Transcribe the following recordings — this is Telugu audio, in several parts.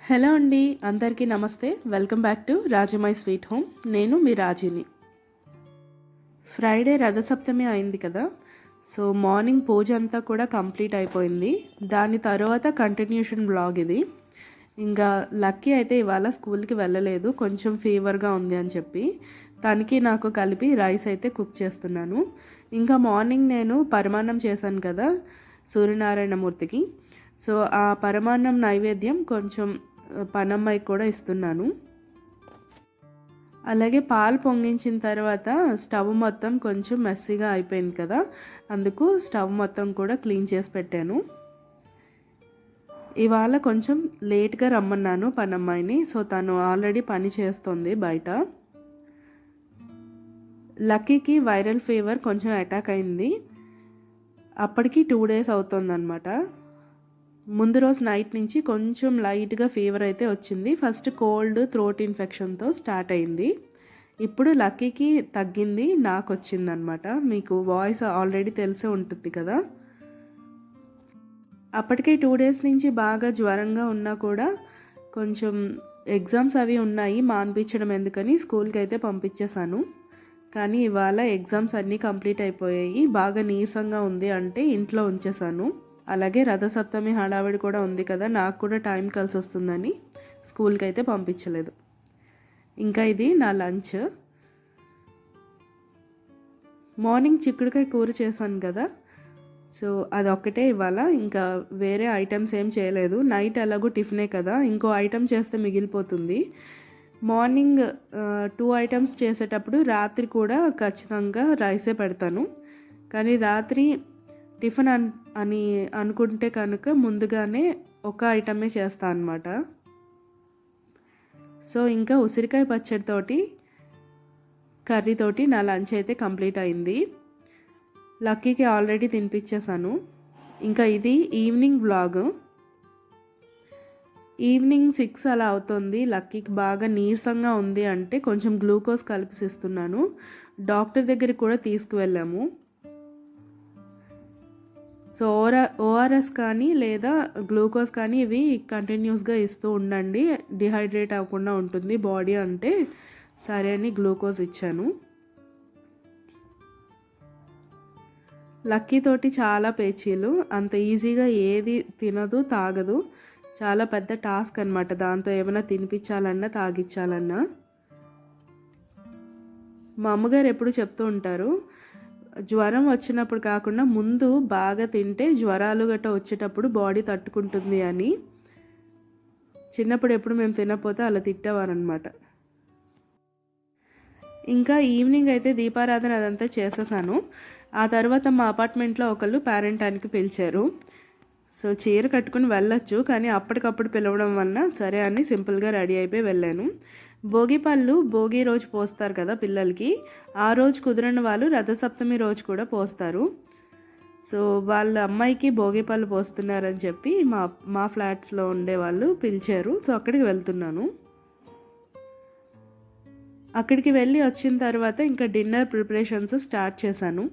హలో అండి, అందరికీ నమస్తే. వెల్కమ్ బ్యాక్ టు రాజమై స్వీట్ హోమ్. నేను మీ రాజీని. ఫ్రైడే రథసప్తమి అయింది కదా. సో మార్నింగ్ పూజ అంతా కూడా కంప్లీట్ అయిపోయింది. దాని తర్వాత కంటిన్యూషన్ బ్లాగ్ ఇది. ఇంకా లక్కీ అయితే ఇవాళ స్కూల్కి వెళ్ళలేదు, కొంచెం ఫీవర్గా ఉంది అని చెప్పి తనకి నాకు కలిపి రైస్ అయితే కుక్ చేస్తున్నాను. ఇంకా మార్నింగ్ నేను పరమాన్నం చేశాను కదా సూర్యనారాయణమూర్తికి. సో ఆ పరమాన్నం నైవేద్యం కొంచెం పనమ్మాయికి కూడా ఇస్తున్నాను. అలాగే పాలు పొంగించిన తర్వాత స్టవ్ మొత్తం కొంచెం మెస్సీగా అయిపోయింది కదా, అందుకు స్టవ్ మొత్తం కూడా క్లీన్ చేసి పెట్టాను. ఇవాళ కొంచెం లేట్గా రమ్మన్నాను పనమ్మాయిని. సో తను ఆల్రెడీ పని చేస్తుంది బయట. లక్కీకి వైరల్ ఫీవర్ కొంచెం అటాక్ అయింది. అప్పటికి 2 days అవుతుందన్నమాట. ముందు రోజు నైట్ నుంచి కొంచెం లైట్గా ఫీవర్ అయితే వచ్చింది. ఫస్ట్ కోల్డ్, థ్రోట్ ఇన్ఫెక్షన్తో స్టార్ట్ అయింది. ఇప్పుడు లక్కీకి తగ్గింది, నాకు వచ్చిందనమాట. మీకు వాయిస్ ఆల్రెడీ తెలిసే ఉంటుంది కదా. అప్పటికే 2 days నుంచి బాగా జ్వరంగా ఉన్నా కూడా కొంచెం ఎగ్జామ్స్ అవి ఉన్నాయి, మాన్పించడం ఎందుకని స్కూల్కి అయితే పంపించేశాను. కానీ ఇవాళ ఎగ్జామ్స్ అన్నీ కంప్లీట్ అయిపోయాయి. బాగా నీరసంగా ఉంది అంటే ఇంట్లో ఉంచేశాను. అలాగే రథసప్తమి హడావిడి కూడా ఉంది కదా, నాకు కూడా టైం కలిసి వస్తుందని స్కూల్కి అయితే పంపించలేదు. ఇంకా ఇది నా లంచ్. మార్నింగ్ చిక్కుడుకాయ కూర చేశాను కదా, సో అదొక్కటే ఇవాళ. ఇంకా వేరే ఐటమ్స్ ఏం చేయలేదు. నైట్ ఎలాగో టిఫినే కదా, ఇంకో ఐటమ్ చేస్తే మిగిలిపోతుంది. మార్నింగ్ 2 items చేసేటప్పుడు రాత్రి కూడా ఖచ్చితంగా రైసే పెడతాను. కానీ రాత్రి టిఫిన్ అని అనుకుంటే కనుక ముందుగానే ఒక ఐటమే చేస్తాను అన్నమాట. సో ఇంకా ఉసిరికాయ పచ్చడితోటి కర్రీతోటి నా లంచ్ అయితే కంప్లీట్ అయింది. లక్కీకి ఆల్రెడీ తినిపించేశాను. ఇంకా ఇది ఈవినింగ్ వ్లాగ్. ఈవినింగ్ 6 అలా అవుతుంది. లక్కీకి బాగా నీరసంగా ఉంది అంటే కొంచెం గ్లూకోజ్ కలిపిస్తున్నాను. డాక్టర్ దగ్గరికి కూడా తీసుకువెళ్ళాము. సో ఓఆర్ఎస్ కానీ లేదా గ్లూకోజ్ కానీ ఇవి కంటిన్యూస్గా ఇస్తూ ఉండండి, డిహైడ్రేట్ అవ్వకుండా ఉంటుంది బాడీ అంటే సరే అని గ్లూకోజ్ ఇచ్చాను. లక్కీ తోటి చాలా పేచీలు, అంత ఈజీగా ఏది తినదు, తాగదు. చాలా పెద్ద టాస్క్ అనమాట దాంతో ఏమైనా తినిపించాలన్నా తాగించాలన్నా. మా అమ్మగారు ఎప్పుడు చెప్తూ ఉంటారు, జ్వరం వచ్చినప్పుడు కాకుండా ముందు బాగా తింటే జ్వరాలు గట్రా వచ్చేటప్పుడు బాడీ తట్టుకుంటుంది అని. చిన్నప్పుడు ఎప్పుడు మేము తినకపోతే అలా తిట్టేవారనమాట. ఇంకా ఈవినింగ్ అయితే దీపారాధన అదంతా చేసేసాను. ఆ తర్వాత మా అపార్ట్మెంట్లో ఒకళ్ళు పేరెంటానికి పిలిచారు. సో చీర కట్టుకుని వెళ్ళొచ్చు, కానీ అప్పటికప్పుడు పిలవడం వలన సరే అని సింపుల్గా రెడీ అయిపోయి వెళ్ళాను. భోగి పళ్ళు భోగి రోజు పోస్తారు కదా పిల్లలకి, ఆ రోజు కుదిరిన వాళ్ళు రథసప్తమి రోజు కూడా పోస్తారు. సో వాళ్ళ అమ్మాయికి భోగి పళ్ళు పోస్తున్నారని చెప్పి మా ఫ్లాట్స్లో ఉండే వాళ్ళు పిలిచారు. సో అక్కడికి వెళ్తున్నాను. అక్కడికి వెళ్ళి వచ్చిన తర్వాత ఇంకా డిన్నర్ ప్రిపరేషన్స్ స్టార్ట్ చేశాను.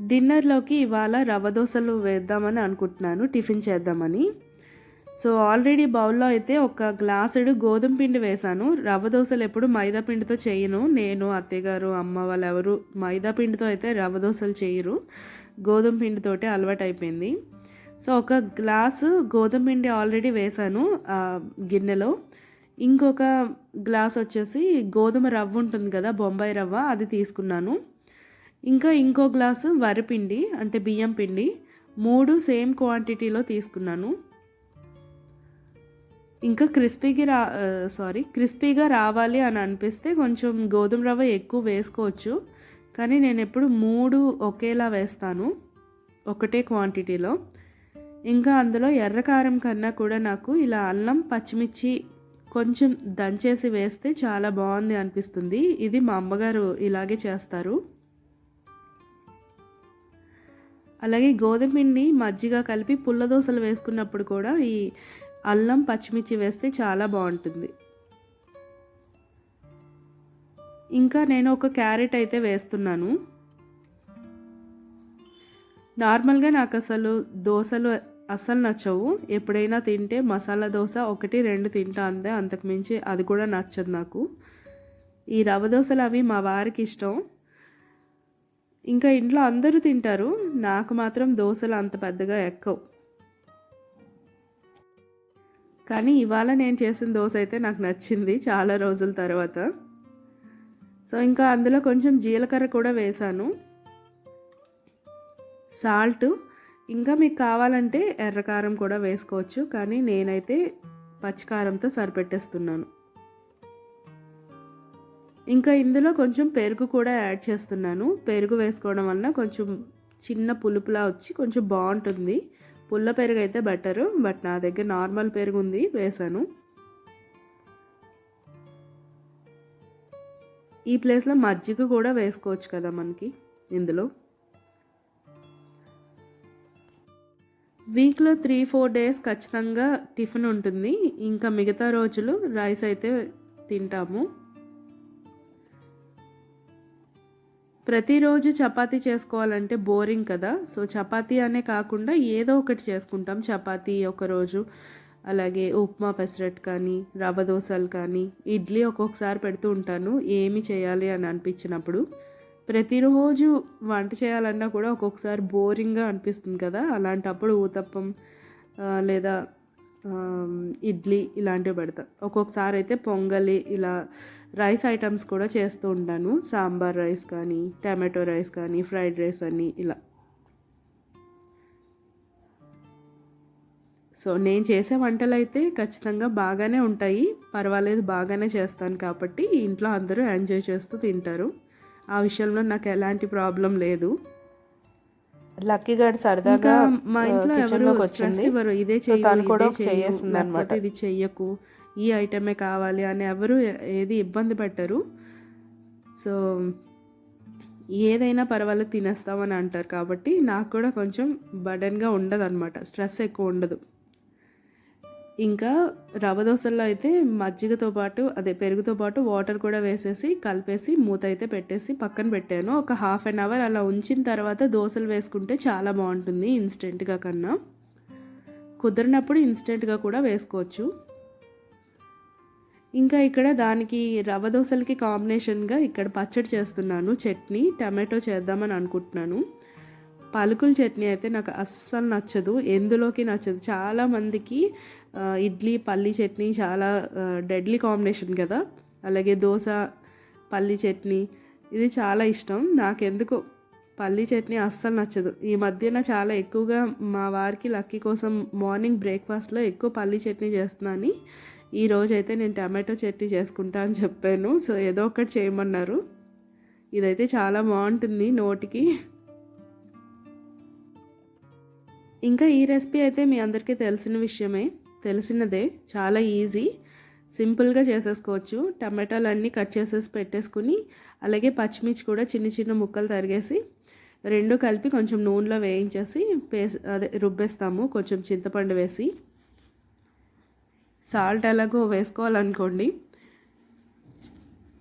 డిన్నర్లోకి ఇవాళ రవ్వ దోశలు వేద్దామని అనుకుంటున్నాను, టిఫిన్ చేద్దామని. సో ఆల్రెడీ బౌల్లో అయితే ఒక గ్లాసుడు గోధుమ పిండి వేశాను. రవ్వ దోశలు ఎప్పుడు మైదా పిండితో చేయను నేను, అత్తయ్యగారు, అమ్మ వాళ్ళు ఎవరు మైదా పిండితో అయితే రవ్వ దోశలు చేయరు, గోధుమ పిండితోటే అలవాటు అయిపోయింది. సో ఒక గ్లాసు గోధుమ పిండి ఆల్రెడీ వేశాను గిన్నెలో. ఇంకొక గ్లాస్ వచ్చేసి గోధుమ రవ్వ ఉంటుంది కదా, బొంబాయి రవ్వ, అది తీసుకున్నాను. ఇంకా ఇంకో గ్లాసు వరిపిండి అంటే బియ్యం పిండి, 3 సేమ్ క్వాంటిటీలో తీసుకున్నాను. ఇంకా క్రిస్పీగా రావాలి అని అనిపిస్తే కొంచెం గోధుమ రవ్వ ఎక్కువ వేసుకోవచ్చు, కానీ నేను ఎప్పుడు 3 ఒకేలా వేస్తాను ఒకటే క్వాంటిటీలో. ఇంకా అందులో ఎర్రకారం కన్నా కూడా నాకు ఇలా అల్లం పచ్చిమిర్చి కొంచెం దంచేసి వేస్తే చాలా బాగుంది అనిపిస్తుంది. ఇది మా అమ్మగారు ఇలాగే చేస్తారు. అలాగే గోధుమ పిండి మజ్జిగ కలిపి పుల్ల దోశలు వేసుకున్నప్పుడు కూడా ఈ అల్లం పచ్చిమిర్చి వేస్తే చాలా బాగుంటుంది. ఇంకా నేను ఒక క్యారెట్ అయితే వేస్తున్నాను. నార్మల్గా నాకు అసలు దోశలు అస్సలు నచ్చవు. ఎప్పుడైనా తింటే మసాలా దోశ 1, 2 తింటా అంతే, అంతకుమించి అది కూడా నచ్చదు నాకు. ఈ రవ్వ దోశలు అవి మా వారికి ఇష్టం. ఇంకా ఇంట్లో అందరూ తింటారు, నాకు మాత్రం దోశలు అంత పెద్దగా ఎక్కవు. కానీ ఇవాళ నేను చేసిన దోశ అయితే నాకు నచ్చింది చాలా రోజుల తర్వాత. సో ఇంకా అందులో కొంచెం జీలకర్ర కూడా వేసాను, సాల్ట్, ఇంకా మీకు కావాలంటే ఎర్రకారం కూడా వేసుకోవచ్చు, కానీ నేనైతే పచ్చికారంతో సరిపెట్టేస్తున్నాను. ఇంకా ఇందులో కొంచెం పెరుగు కూడా యాడ్ చేస్తున్నాను. పెరుగు వేసుకోవడం వల్ల కొంచెం చిన్న పులుపులా వచ్చి కొంచెం బాగుంటుంది. పుల్ల పెరుగు అయితే బెటరు, బట్ నా దగ్గర నార్మల్ పెరుగు ఉంది, వేసాను. ఈ ప్లేస్లో మజ్జిగ కూడా వేసుకోవచ్చు కదా మనకి ఇందులో. వీక్లో 3-4 డేస్ ఖచ్చితంగా టిఫిన్ ఉంటుంది, ఇంకా మిగతా రోజులు రైస్ అయితే తింటాము. ప్రతిరోజు చపాతీ చేసుకోవాలంటే బోరింగ్ కదా, సో చపాతీ అనే కాకుండా ఏదో ఒకటి చేసుకుంటాం. చపాతీ ఒకరోజు, అలాగే ఉప్మా పెసరట్ కానీ, రవ్వ దోశలు కానీ, ఇడ్లీ ఒక్కొక్కసారి పెడుతూ ఉంటాను ఏమి చేయాలి అని అనిపించినప్పుడు. ప్రతిరోజు వంట చేయాలన్నా కూడా ఒక్కొక్కసారి బోరింగ్గా అనిపిస్తుంది కదా, అలాంటప్పుడు ఊతప్పం లేదా ఇడ్లీ ఇలాంటివి పెడతా. ఒక్కొక్కసారి అయితే పొంగలి, ఇలా రైస్ ఐటమ్స్ కూడా చేస్తూ ఉంటాను. సాంబార్ రైస్ కానీ, టమాటో రైస్ కానీ, ఫ్రైడ్ రైస్ అని ఇలా. సో నేను చేసే వంటలు అయితే ఖచ్చితంగా బాగానే ఉంటాయి, పర్వాలేదు, బాగానే చేస్తాను కాబట్టి ఇంట్లో అందరూ ఎంజాయ్ చేస్తూ తింటారు. ఆ విషయంలో నాకు ఎలాంటి ప్రాబ్లం లేదు. లక్కీ గారు సరదాగా మా ఇంట్లో ఎవరు స్ట్రెస్ ఇవ్వరు, ఇదే చేయలేకపోతే ఇది చెయ్యకు, ఈ ఐటమే కావాలి అని ఎవరు ఏది ఇబ్బంది పెట్టరు. సో ఏదైనా పర్వాలేదు తినేస్తామని అంటారు కాబట్టి నాకు కూడా కొంచెం బర్డెన్గా ఉండదు అనమాట, స్ట్రెస్ ఎక్కువ ఉండదు. ఇంకా రవ్వ దోశల్లో అయితే మజ్జిగతో పాటు పెరుగుతో పాటు వాటర్ కూడా వేసేసి కలిపేసి మూత అయితే పెట్టేసి పక్కన పెట్టాను. ఒక 1/2 అవర్ అలా ఉంచిన తర్వాత దోశలు వేసుకుంటే చాలా బాగుంటుంది ఇన్స్టెంట్గా కన్నా. కుదిరినప్పుడు ఇన్స్టెంట్గా కూడా వేసుకోవచ్చు. ఇంకా ఇక్కడ దానికి రవ్వ దోశలకి కాంబినేషన్గా ఇక్కడ పచ్చడి చేస్తున్నాను, చట్నీ, టమాటో చేద్దామని అనుకుంటున్నాను. పలుకుల చట్నీ అయితే నాకు అస్సలు నచ్చదు, ఎందులోకి నచ్చదు. చాలామందికి ఇడ్లీ పల్లీ చట్నీ చాలా డెడ్లీ కాంబినేషన్ కదా, అలాగే దోశ పల్లీ చట్నీ ఇది చాలా ఇష్టం. నాకెందుకు పల్లీ చట్నీ అస్సలు నచ్చదు. ఈ మధ్యన చాలా ఎక్కువగా మా వారికి లక్కీ కోసం మార్నింగ్ బ్రేక్ఫాస్ట్లో ఎక్కువ పల్లీ చట్నీ చేస్తున్నాను. ఈరోజు అయితే నేను టమాటో చట్నీ చేసుకుంటా అని చెప్పాను, సో ఏదో ఒకటి చేయమన్నారు. ఇదైతే చాలా బాగుంటుంది నోటికి. ఇంకా ఈ రెసిపీ అయితే మీ అందరికీ తెలిసినదే, చాలా ఈజీ, సింపుల్గా చేసేసుకోవచ్చు. టమాటాలు అన్నీ కట్ చేసేసి పెట్టేసుకుని, అలాగే పచ్చిమిర్చి కూడా చిన్న చిన్న ముక్కలు తరిగేసి రెండు కలిపి కొంచెం నూనెలో వేయించేసి రుబ్బేస్తాము, కొంచెం చింతపండు వేసి. సాల్ట్ ఎలాగో వేసుకోవాలనుకోండి.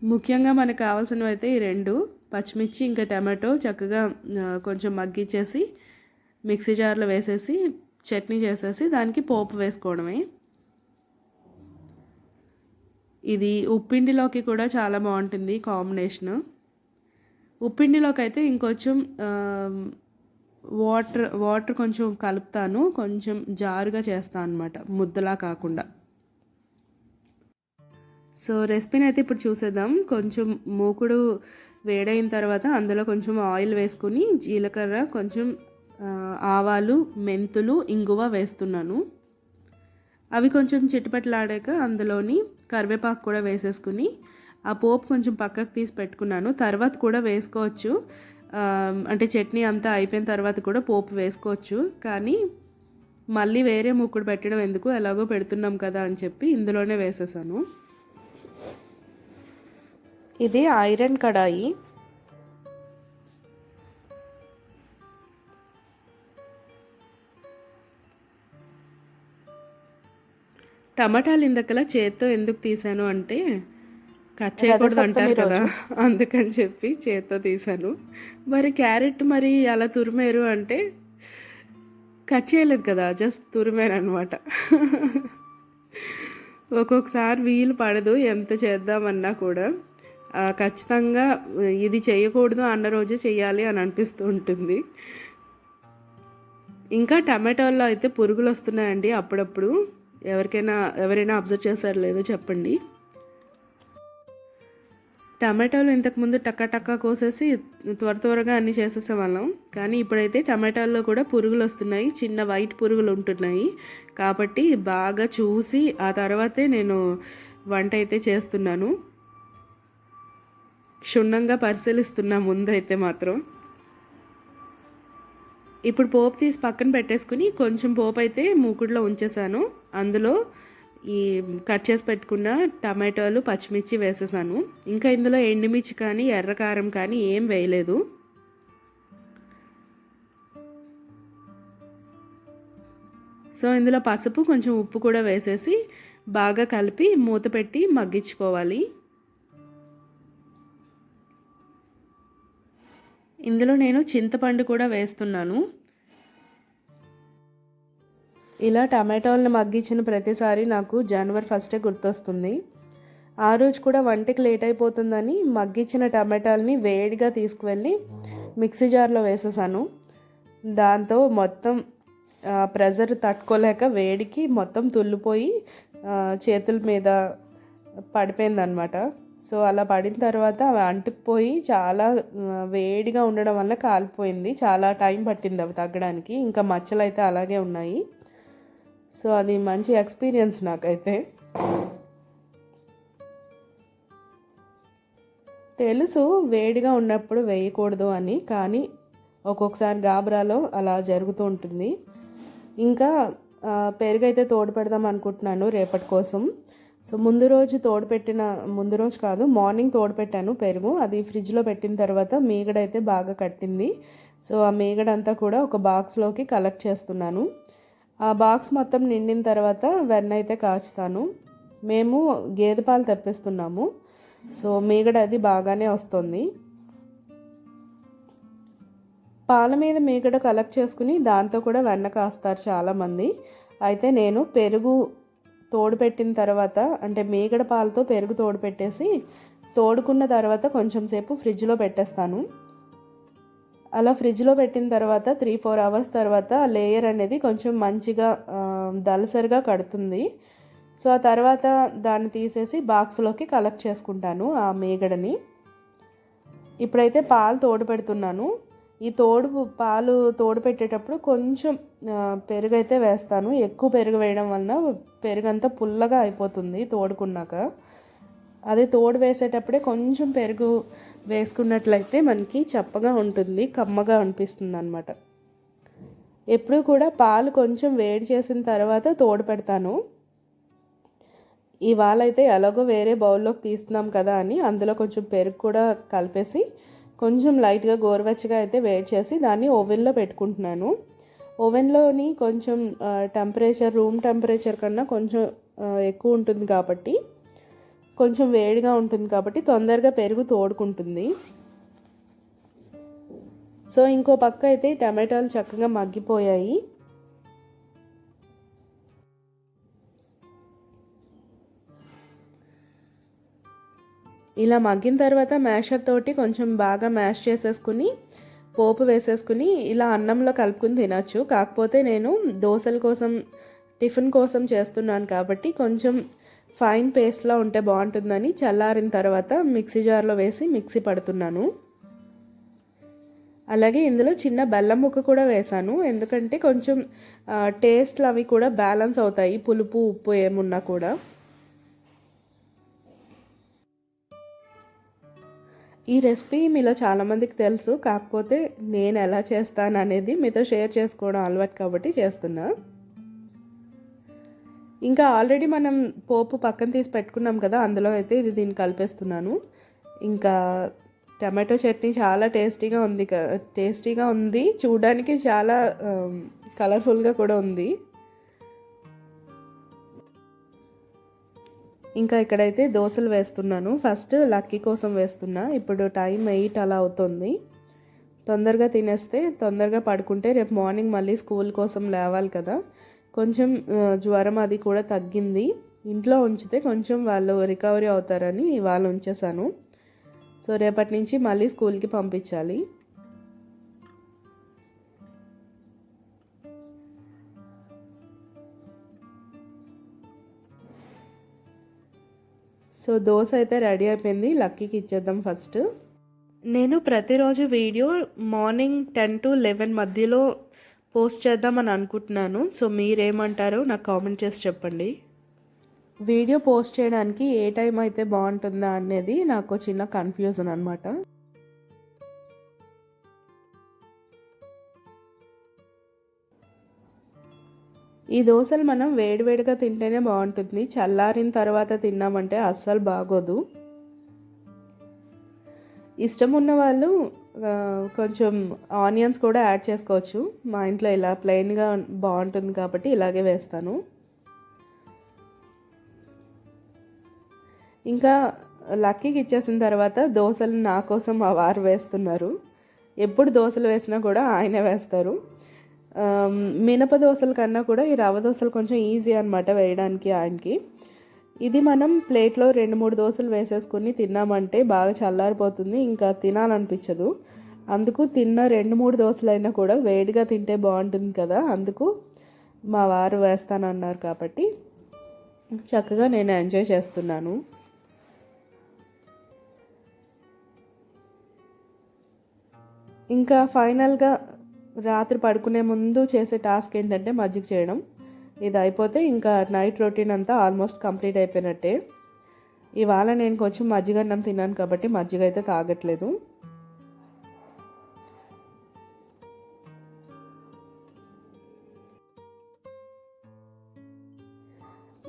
ముఖ్యంగా మనకు కావాల్సినవి అయితే ఈ 2 పచ్చిమిర్చి ఇంకా టమాటో చక్కగా కొంచెం మగ్గిచ్చేసి మిక్సీ జార్లో వేసేసి చట్నీ చేసేసి దానికి పోపు వేసుకోవడమే. ఇది ఉప్పిండిలోకి కూడా చాలా బాగుంటుంది కాంబినేషను. ఉప్పిండిలోకి అయితే ఇంకొంచెం వాటర్ కొంచెం కలుపుతాను, కొంచెం జారుగా చేస్తాను అనమాట, ముద్దలా కాకుండా. సో రెసిపీని అయితే ఇప్పుడు చూసేద్దాం. కొంచెం మూకుడు వేడైన తర్వాత అందులో కొంచెం ఆయిల్ వేసుకుని జీలకర్ర, కొంచెం ఆవాలు, మెంతులు, ఇంగువ వేస్తున్నాను. అవి కొంచెం చిటపటలాడాక అందులోని కరివేపాకు కూడా వేసేసుకుని ఆ పోపు కొంచెం పక్కకు తీసి పెట్టుకున్నాను. తర్వాత కూడా వేసుకోవచ్చు, అంటే చట్నీ అంతా అయిపోయిన తర్వాత కూడా పోపు వేసుకోవచ్చు, కానీ మళ్ళీ వేరే మూకుడు పెట్టడం ఎందుకు, ఎలాగో పెడుతున్నాం కదా అని చెప్పి ఇందులోనే వేసేసాను. ఇది ఐరన్ కడాయి. టమాటాలు ఇందకలా చేత్తో ఎందుకు తీసాను అంటే కట్ చేయకూడదు అంటారు కదా, అందుకని చెప్పి చేత్తో తీసాను. మరి క్యారెట్ మరి అలా తురిమేరు అంటే కట్ చేయలేదు కదా, జస్ట్ తురిమానమాట. ఒక్కొక్కసారి వీలు పడదు ఎంత చేద్దామన్నా కూడా. ఖచ్చితంగా ఇది చేయకూడదు అన్న రోజే చెయ్యాలి అని అనిపిస్తూ ఉంటుంది. ఇంకా టమాటోల్లో అయితే పురుగులు వస్తున్నాయండి అప్పుడప్పుడు. ఎవరైనా అబ్జర్వ్ చేశారో లేదో చెప్పండి. టమాటోలు ఇంతకుముందు టక్క కోసేసి త్వరగా అన్నీ చేసేసేవాళ్ళం. కానీ ఇప్పుడైతే టమాటాల్లో కూడా పురుగులు వస్తున్నాయి, చిన్న వైట్ పురుగులు ఉంటున్నాయి. కాబట్టి బాగా చూసి ఆ తర్వాతే నేను వంట అయితే చేస్తున్నాను. క్షుణ్ణంగా పరిశీలిస్తున్నా ముందైతే మాత్రం. ఇప్పుడు పోపు తీసి పక్కన పెట్టేసుకుని కొంచెం పోపు అయితే మూకుడులో ఉంచేసాను. అందులో ఈ కట్ చేసి పెట్టుకున్న టమాటోలు, పచ్చిమిర్చి వేసేసాను. ఇంకా ఇందులో ఎండుమిర్చి కానీ ఎర్రకారం కానీ ఏం వేయలేదు. సో ఇందులో పసుపు, కొంచెం ఉప్పు కూడా వేసేసి బాగా కలిపి మూత పెట్టి మగ్గించుకోవాలి. ఇందులో నేను చింతపండు కూడా వేస్తున్నాను. ఇలా టమాటోలను మగ్గించిన ప్రతిసారి నాకు జనవరి 1 గుర్తొస్తుంది. ఆ రోజు కూడా వంటకి లేట్ అయిపోతుందని మగ్గించిన టమాటాలని వేడిగా తీసుకువెళ్ళి మిక్సీ జార్లో వేసేసాను. దాంతో మొత్తం ప్రెజర్ తట్టుకోలేక వేడికి మొత్తం తుల్లిపోయి చేతుల మీద పడిపోయిందనమాట. సో అలా పడిన తర్వాత అవి అంటుకుపోయి చాలా వేడిగా ఉండడం వల్ల కాలిపోయింది. చాలా టైం పట్టింది అవి తగ్గడానికి. ఇంకా మచ్చలు అయితే అలాగే ఉన్నాయి. సో అది మంచి ఎక్స్పీరియన్స్ నాకైతే. తెలుసు వేడిగా ఉన్నప్పుడు వేయకూడదు అని, కానీ ఒక్కొక్కసారి గాబరాలో అలా జరుగుతూ ఉంటుంది. ఇంకా పెరుగు అయితే తోడు పెడదాం అనుకుంటున్నాను రేపటి కోసం. సో ముందు రోజు కాదు, మార్నింగ్ తోడు పెట్టాను పెరుగు. అది ఫ్రిడ్జ్లో పెట్టిన తర్వాత మీగడైతే బాగా కట్టింది. సో ఆ మీగడంతా కూడా ఒక బాక్స్లోకి కలెక్ట్ చేస్తున్నాను. ఆ బాక్స్ మొత్తం నిండిన తర్వాత వెన్న అయితే కాచుతాను. మేము గేదె పాలు తెప్పిస్తున్నాము. సో మీగడ అది బాగానే వస్తుంది. పాల మీద మీగడ కలెక్ట్ చేసుకుని దాంతో కూడా వెన్న కాస్తారు చాలామంది. అయితే నేను పెరుగు తోడు పెట్టిన తర్వాత, అంటే మీగడ పాలతో పెరుగు తోడు పెట్టేసి తోడుకున్న తర్వాత కొంచెం సేపు ఫ్రిడ్జ్లో పెట్టేస్తాను. అలా ఫ్రిడ్జ్లో పెట్టిన తర్వాత 3-4 అవర్స్ తర్వాత లేయర్ అనేది కొంచెం మంచిగా దలసరిగా కడుతుంది. సో ఆ తర్వాత దాన్ని తీసేసి బాక్స్లోకి కలెక్ట్ చేసుకుంటాను ఆ మీగడని. ఇప్పుడైతే పాలు తోడు పెడుతున్నాను. ఈ పాలు తోడు పెట్టేటప్పుడు కొంచెం పెరుగు అయితే వేస్తాను. ఎక్కువ పెరుగు వేయడం వలన పెరుగు అంతా పుల్లగా అయిపోతుంది తోడుకున్నాక. అదే తోడు వేసేటప్పుడే కొంచెం పెరుగు వేసుకున్నట్లయితే మనకి చప్పగా ఉంటుంది, కమ్మగా అనిపిస్తుంది అన్నమాట. ఎప్పుడు కూడా పాలు కొంచెం వేడి చేసిన తర్వాత తోడు పెడతాను. ఇవాళ అయితే ఎలాగో వేరే బౌల్లోకి తీస్తున్నాం కదా అని అందులో కొంచెం పెరుగు కూడా కలిపేసి కొంచెం లైట్గా గోరువెచ్చగా అయితే వేడి చేసి దాన్ని ఓవెన్లో పెట్టుకుంటున్నాను. ఓవెన్లోని కొంచెం టెంపరేచర్ రూమ్ టెంపరేచర్ కన్నా కొంచెం ఎక్కువ ఉంటుంది కాబట్టి, కొంచెం వేడిగా ఉంటుంది కాబట్టి తొందరగా పెరుగు తోడుకుంటుంది. సో ఇంకో పక్క అయితే టమాటాలు చక్కగా మగ్గిపోయాయి. ఇలా మగ్గిన తర్వాత మ్యాషర్ తోటి కొంచెం బాగా మ్యాష్ చేసేసుకుని పోపు వేసేసుకుని ఇలా అన్నంలో కలుపుకుని తినచ్చు. కాకపోతే నేను దోశల కోసం, టిఫిన్ కోసం చేస్తున్నాను కాబట్టి కొంచెం ఫైన్ పేస్ట్లా ఉంటే బాగుంటుందని చల్లారిన తర్వాత మిక్సీ జార్లో వేసి మిక్సీ పడుతున్నాను. అలాగే ఇందులో చిన్న బెల్లం ముక్క కూడా వేసాను. ఎందుకంటే కొంచెం టేస్ట్లు అవి కూడా బ్యాలెన్స్ అవుతాయి, పులుపు ఉప్పు ఏమున్నా కూడా. ఈ రెసిపీ మీలో చాలామందికి తెలుసు, కాకపోతే నేను ఎలా చేస్తాను అనేది మీతో షేర్ చేసుకోవడం అలవాటు కాబట్టి చేస్తున్నా. ఇంకా ఆల్రెడీ మనం పోపు పక్కన తీసి పెట్టుకున్నాం కదా, అందులో అయితే దీన్ని కలిపేస్తున్నాను. ఇంకా టమాటో చట్నీ చాలా టేస్టీగా ఉంది, చూడడానికి చాలా కలర్ఫుల్గా కూడా ఉంది. ఇంకా ఇక్కడైతే దోశలు వేస్తున్నాను. ఫస్ట్ లక్కీ కోసం వేస్తున్నా. ఇప్పుడు టైం 8 అలా అవుతుంది. తొందరగా తినేస్తే తొందరగా పడుకుంటే రేపు మార్నింగ్ మళ్ళీ స్కూల్ కోసం లేవాలి కదా. కొంచెం జ్వరం అది కూడా తగ్గింది. ఇంట్లో ఉంచితే కొంచెం వాళ్ళు రికవరీ అవుతారని వాళ్ళు ఉంచేసాను. సో రేపటి నుంచి మళ్ళీ స్కూల్కి పంపించాలి. సో దోశ అయితే రెడీ అయిపోయింది. లక్కీకి ఇచ్చేద్దాం ఫస్ట్. నేను ప్రతిరోజు వీడియో మార్నింగ్ 10 to 11 మధ్యలో పోస్ట్ చేద్దామని అనుకుంటున్నాను. సో మీరేమంటారో నాకు కామెంట్ చేసి చెప్పండి. వీడియో పోస్ట్ చేయడానికి ఏ టైం అయితే బాగుంటుందా అనేది నాకు చిన్న కన్ఫ్యూజన్ అనమాట. ఈ దోశలు మనం వేడివేడిగా తింటేనే బాగుంటుంది. చల్లారిన తర్వాత తిన్నామంటే అస్సలు బాగోదు. ఇష్టం ఉన్న వాళ్ళు కొంచెం ఆనియన్స్ కూడా యాడ్ చేసుకోవచ్చు. మా ఇంట్లో ఇలా ప్లెయిన్గా బాగుంటుంది కాబట్టి ఇలాగే వేస్తాను. ఇంకా లక్కీకి ఇచ్చేసిన తర్వాత దోశలు నా కోసం మా వారు వేస్తున్నారు. ఎప్పుడు దోశలు వేసినా కూడా ఆయనే వేస్తారు. మినప దోశల కన్నా కూడా ఈ రవ్వ దోశలు కొంచెం ఈజీ అనమాట వేయడానికి ఆయనకి. ఇది మనం ప్లేట్లో 2-3 దోశలు వేసేసుకొని తిన్నామంటే బాగా చల్లారిపోతుంది, ఇంకా తినాలనిపించదు. అందుకు తిన్న 2-3 దోశలైనా కూడా వేడిగా తింటే బాగుంటుంది కదా. అందుకు మా వారు వేస్తానన్నారు కాబట్టి చక్కగా నేను ఎంజాయ్ చేస్తున్నాను. ఇంకా ఫైనల్గా రాత్రి పడుకునే ముందు చేసే టాస్క్ ఏంటంటే మజ్జిగ చేయడం. ఇది అయిపోతే ఇంకా నైట్ రొటీన్ అంతా ఆల్మోస్ట్ కంప్లీట్ అయిపోయినట్టే. ఇవాళ నేను కొంచెం మజ్జిగ అన్నం తిన్నాను కాబట్టి మజ్జిగ అయితే తాగట్లేదు.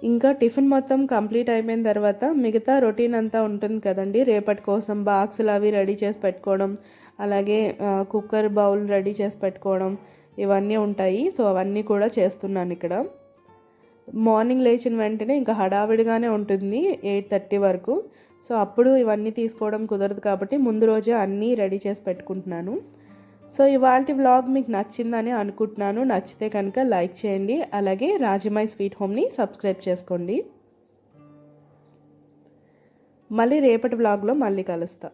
ఇంకా టిఫిన్ మొత్తం కంప్లీట్ అయిపోయిన తర్వాత మిగతా రొటీన్ అంతా ఉంటుంది కదండి. రేపటి కోసం బాక్సులు అవి రెడీ చేసి పెట్టుకోవడం, అలాగే కుక్కర్ బౌల్ రెడీ చేసి పెట్టుకోవడం ఇవన్నీ ఉంటాయి. సో అవన్నీ కూడా చేస్తున్నాను ఇక్కడ. మార్నింగ్ లేచిన వెంటనే ఇంకా హడావిడిగానే ఉంటుంది 8:30 వరకు. సో అప్పుడు ఇవన్నీ తీసుకోవడం కుదరదు కాబట్టి ముందు రోజే అన్నీ రెడీ చేసి పెట్టుకుంటున్నాను. సో ఇవాల్టి వ్లాగ్ మీకు నచ్చిందని అనుకుంటున్నాను. నచ్చితే కనుక లైక్ చేయండి. అలాగే రాజమై స్వీట్ హోమ్ని సబ్స్క్రైబ్ చేసుకోండి. మళ్ళీ రేపటి వ్లాగ్లో మళ్ళీ కలుస్తా.